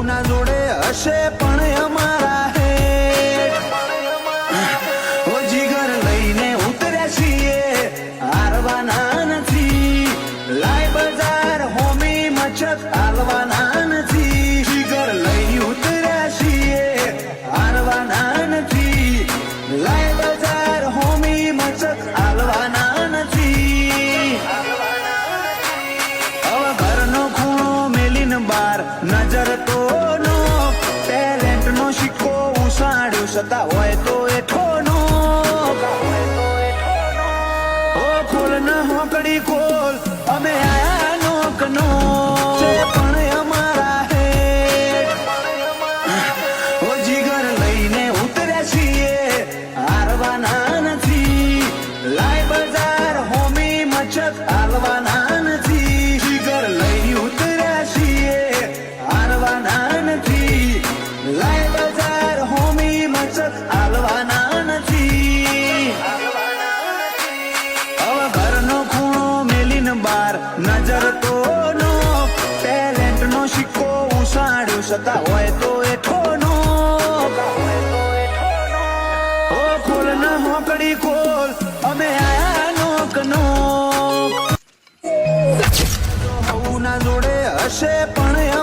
ના જોડે હશે પણ અમારા હેઠ જીગર લઈને ઉતર્યા છીએ હારવાના નથી લાય બજાર હોમી મચક હાલવાના નથી જીગર લઈને ઉતર્યા છીએ હારવાના નથી લાય બજાર હોમી મચક હાલવાના નથી હવે ઘરનો ખૂણો મેલીને બાર નજર તો નો ટેલેન્ટ નો સિક્કો ઉસાડ્યો છતાં હોય તો એઠોનો ઓ ખોલ ન હોકડી ખોલ અમે આયા નોકનો છે પણ અમારા હેઠ ઓ જીગર લઈને ઉતર્યા છીએ હારવાના નથી લાય બજાર હોમી મચક હાલવાના નથી જીગર લઈને ઉતર્યા છીએ હારવાના નથી લાય બજાર હોમી મચક હાલવાના નથી હવે ઘરનો ખૂણો મેલીને બાર નજર તો નો ટેલેન્ટ નો સિક્કો ઉસાડ્યો છતાં હોય તો એઠોનો ઓ ખોલ ન હોકડી ખોલ અમે આયા નોકનો ના જોડે હશે પણ